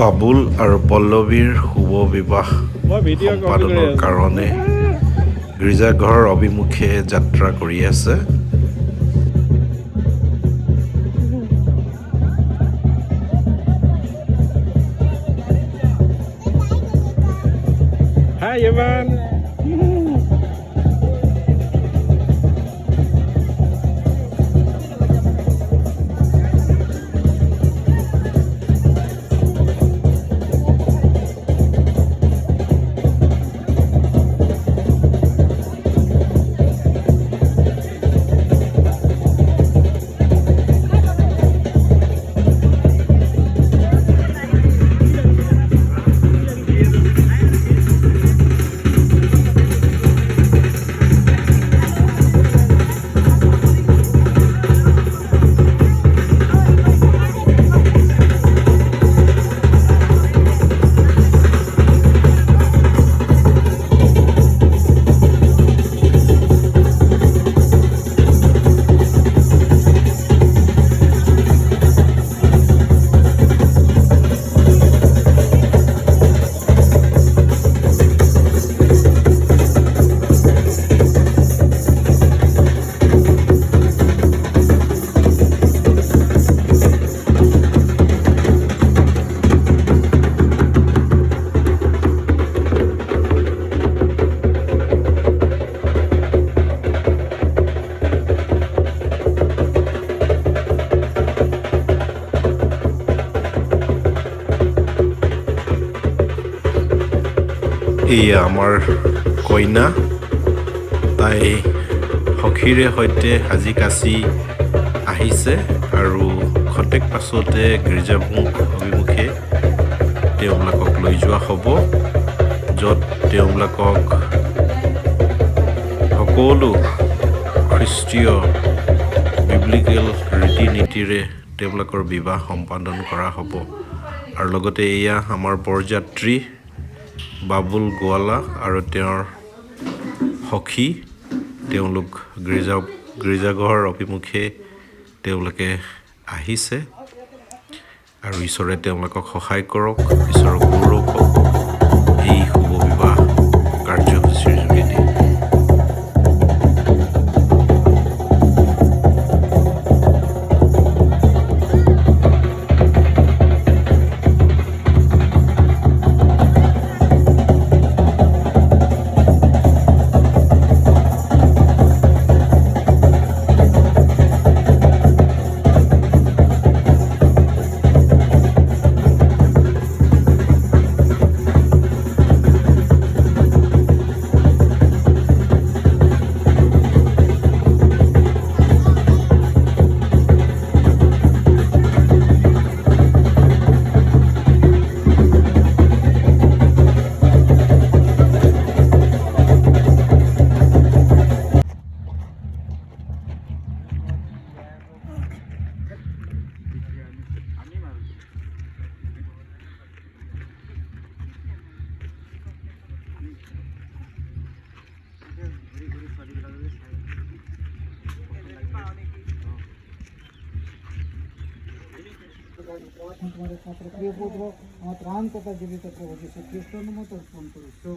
বাবুল আৰু পল্লৱীৰ শুভ বিবাহ সম্পাদনৰ কাৰণে গীৰ্জাঘৰ অভিমুখে যাত্ৰা কৰি আছে। Hi, Ivan. এয়া আমাৰ কইনা, তাই সখীৰে সৈতে সাজি কাচি আহিছে আৰু খন্তেক পাছতে গীৰ্জামুখ অভিমুখে তেওঁবিলাকক লৈ যোৱা হ'ব, য'ত তেওঁবিলাকক সকলো খ্ৰীষ্টীয় বিব্লিকেল ৰীতি নীতিৰে তেওঁবিলাকৰ বিবাহ সম্পাদন কৰা হ'ব। আৰু লগতে এয়া আমাৰ বৰযাত্ৰী বাবুল গোৱালা আৰু তেওঁৰ সখী, তেওঁলোক গীৰ্জাঘৰ অভিমুখে তেওঁলোকে আহিছে আৰু ঈশ্বৰে তেওঁলোকক সহায় কৰক, ঈশ্বৰৰ গৌৰৱ হওক এই শুভ বিবাহ কাৰ্যসূচীৰ যোগেদি। तुम्हारे छात्र प्रिय पुत्र আমার ত্রাণ তথা জীবিত প্রভু যীশু খ্রিস্টের নামে অর্পণ করিছো।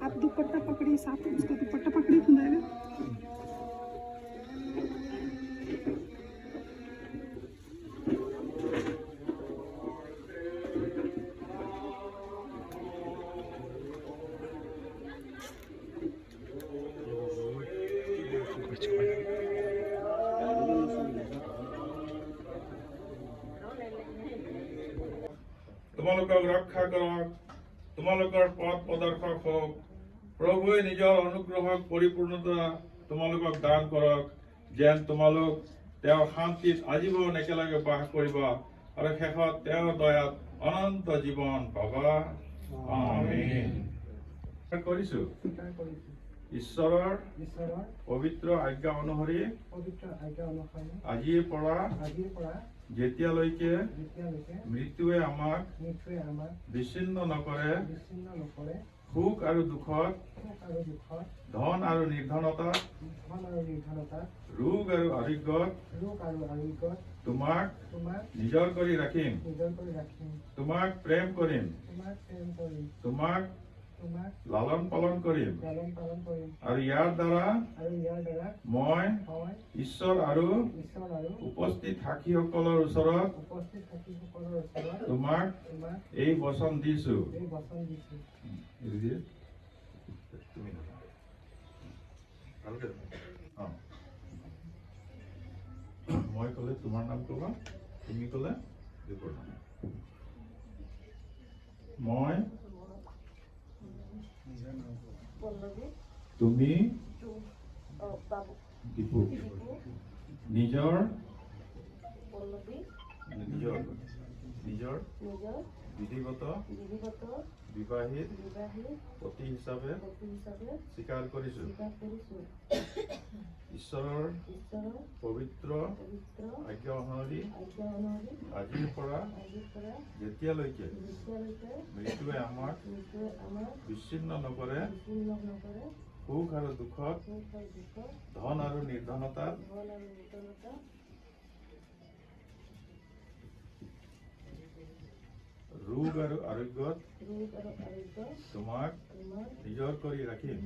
आप दुपट्टा पकड़िए, साथ में उसका दुपट्टा पकड़िए, खुलेगा। তোমালোকক ৰক্ষা কৰক, তোমালোকৰ পথ প্ৰদৰ্শক হওক। প্ৰভুৱে নিজৰ অনুগ্ৰহক পৰিপূৰ্ণতা তোমালোকক দান কৰক, যেন তোমালোক তেওঁৰ শান্তিত আজীৱন একেলগে বাস কৰিবা আৰু শেষত তেওঁৰ দয়াত অনন্ত জীৱন পাবা। আমেন। কৰিছো স্বীকাৰ কৰিছোঁ ঈশ্বৰৰ ঈশ্বৰৰ পবিত্ৰ আজ্ঞা অনুসৰি পবিত্ৰ আজ্ঞা অনুসৰি আজিৰ পৰা আজিৰ পৰা যেতিয়ালৈকে যেতিয়ালৈকে মৃত্যুৱে আমাক মৃত্যুৱে আমাক বিচ্ছিন্ন নকৰে, বিচ্ছিন্ন নকৰে, সুখ আৰু দুখত, সুখ আৰু দুখত, ধন আৰু নিৰ্ধনতাত, ধন আৰু নিৰ্ধনতাত, ৰোগ আৰু আৰোগ্যত ৰোগ আৰু আৰোগ্যত তোমাক তোমাক নিজৰ কৰি ৰাখিম, নিজৰ কৰি ৰাখিম, তোমাক প্ৰেম কৰিম, তোমাক প্ৰেম কৰিম, তোমাক তোমাক লালন পালন কৰিম, লালন পালন কৰিম, আৰু ইয়াৰ দ্বাৰা আৰু ইয়াৰ দ্বাৰা মই মই ঈশ্বৰ আৰু ঈশ্বৰ আৰু উপস্থিত সাক্ষীসকলৰ ওচৰত উপস্থিত সাক্ষীসকলৰ ওচৰত তোমাক তোমাক এই বচন দিছো। এই বচন দিছোঁ। মই ক'লে তোমাৰ নাম ক'বা, তুমি ক'লে দীপৰ নাম। মই তুমি দীপু নিজৰ নিজৰ নিজৰ বিধিগত বিবাহিত পতি হিচাপে স্বীকাৰ কৰিছো। ঈশ্বৰৰ পবিত্ৰ আজ্ঞা অনুসৰি আজিৰ পৰা যেতিয়ালৈকে মৃত্যুৱে আমাক বিচ্ছিন্ন নকৰে, সুখ আৰু দুখত, ধন আৰু নিৰ্ধনতাত, ৰোগ আৰু আৰোগ্যত তোমাক নিজৰ কৰি ৰাখিম,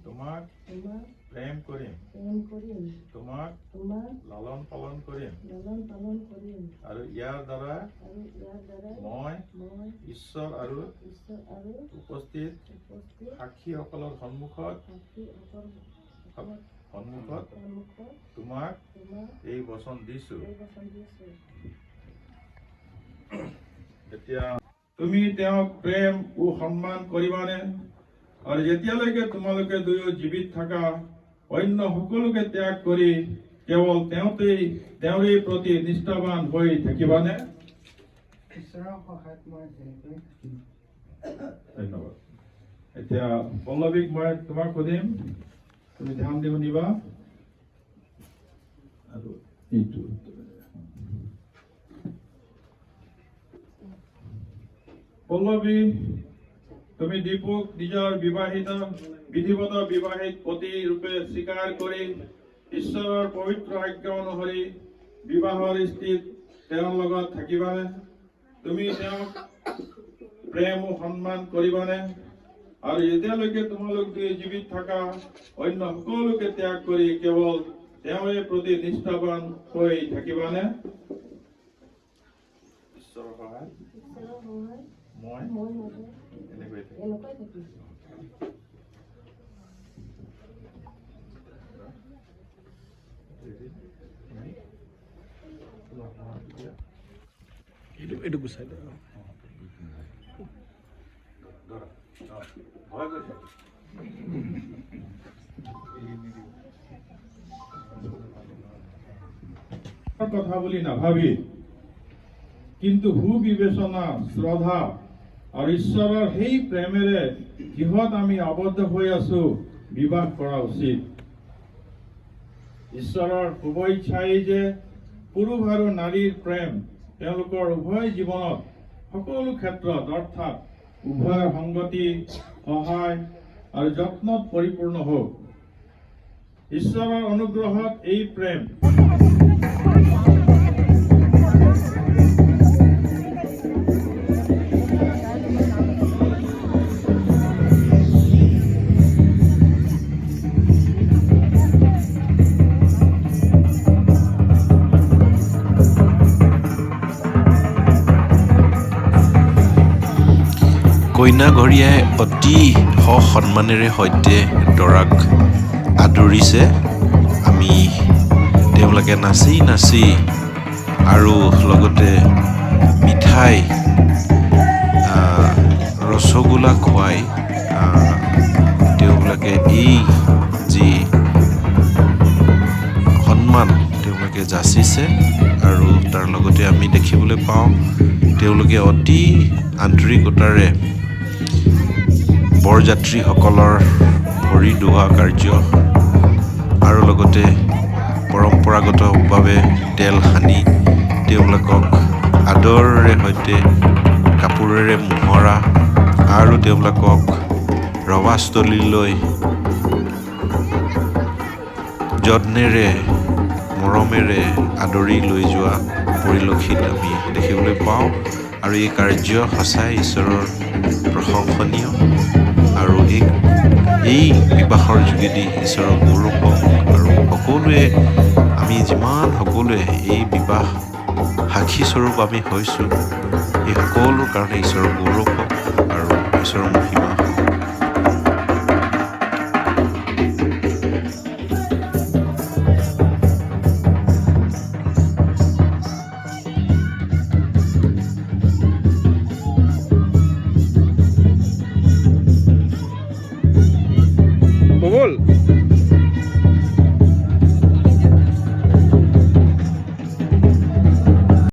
তোমাক প্ৰেম কৰিম, তোমাক লালন পালন কৰিম, আৰু ইয়াৰ দ্বাৰা মই ঈশ্বৰ আৰু উপস্থিত সাক্ষীসকলৰ সন্মুখত তোমাক এই বচন দিছো। এতিয়া তুমি তেওঁক প্ৰেম ও সন্মান কৰিবানে? আৰু যেতিয়ালৈকে তোমালোকে দুয়ো জীৱিত থাকা অন্য সকলোকে ত্যাগ কৰি কেৱল তেওঁৰেই প্ৰতি নিষ্ঠাৱান হৈ থাকিবানে? ঈশ্বৰৰ সহায়ত মই যেনেকৈ থাকিম। ধন্যবাদ। এতিয়া পল্লৱীক মই তোমাক সুধিম, তুমি ধ্যান দি শুনিবা। আৰু এইটো পল্লৱী, তুমি দীপক নিজৰ বিধিগত বিবাহিত পতি ৰূপে স্বীকাৰ কৰি ঈশ্বৰৰ পবিত্ৰ আজ্ঞা অনুসৰি বিবাহৰ স্থিতিত তেওঁৰ লগত থাকিবানে? তুমি তেওঁক প্ৰেম ও সন্মান কৰিবানে? আৰু যেতিয়ালৈকে তোমালোক জীৱিত থকা অন্য সকলোকে ত্যাগ কৰি কেৱল তেওঁৰে প্ৰতি নিষ্ঠাৱান হৈ থাকিবানে? ঈশ্বৰৰ সহায় মই এনেকৈ থাকিম। এইটো গুচাই দে। কথা বুলি নাভাবি, কিন্তু সুবিবেচনা, শ্ৰদ্ধা আৰু ঈশ্বৰৰ সেই প্ৰেমেৰে কিহত আমি আবদ্ধ হৈ আছো বিবাহ কৰা উচিত। ঈশ্বৰৰ শুভ ইচ্ছাই যে পুৰুষ আৰু নাৰীৰ প্ৰেম তেওঁলোকৰ উভয় জীৱনত সকলো ক্ষেত্ৰত অৰ্থাৎ উভয়ৰ সংগতি, সহায় আৰু যত্নত পৰিপূৰ্ণ হওক। ঈশ্বৰৰ অনুগ্ৰহত এই প্ৰেম কইনাঘৰীয়াই অতি সন্মানেৰে সৈতে দৰাক আদৰিছে। আমি তেওঁলোকে নাচি আৰু লগতে মিঠাই ৰসগোল্লা খুৱাই তেওঁলোকে এই যি সন্মান তেওঁলোকে যাচিছে আৰু তাৰ লগতে আমি দেখিবলৈ পাওঁ তেওঁলোকে অতি আন্তৰিকতাৰে বৰযাত্ৰীসকলৰ ভৰি ধোৱা কাৰ্য আৰু লগতে পৰম্পৰাগতভাৱে তেল সানি তেওঁলোকক আদৰেৰে সৈতে কাপোৰেৰে মোহৰা আৰু তেওঁলোকক ৰৱাস্থলীলৈ যত্নেৰে মৰমেৰে আদৰি লৈ যোৱা পৰিলক্ষিত আমি দেখিবলৈ পাওঁ আৰু এই কাৰ্য সঁচাই ঈশ্বৰৰ প্ৰশংসনীয় আৰু এই বিবাহৰ যোগেদি ঈশ্বৰৰ গৌৰৱ হওক আৰু সকলোৱে আমি যিমান সকলোৱে এই বিবাহ সাক্ষীস্বৰূপ আমি হৈছোঁ এই সকলোৰ কাৰণে ঈশ্বৰৰ গৌৰৱ হওক আৰু ঈশ্বৰৰ মহিমা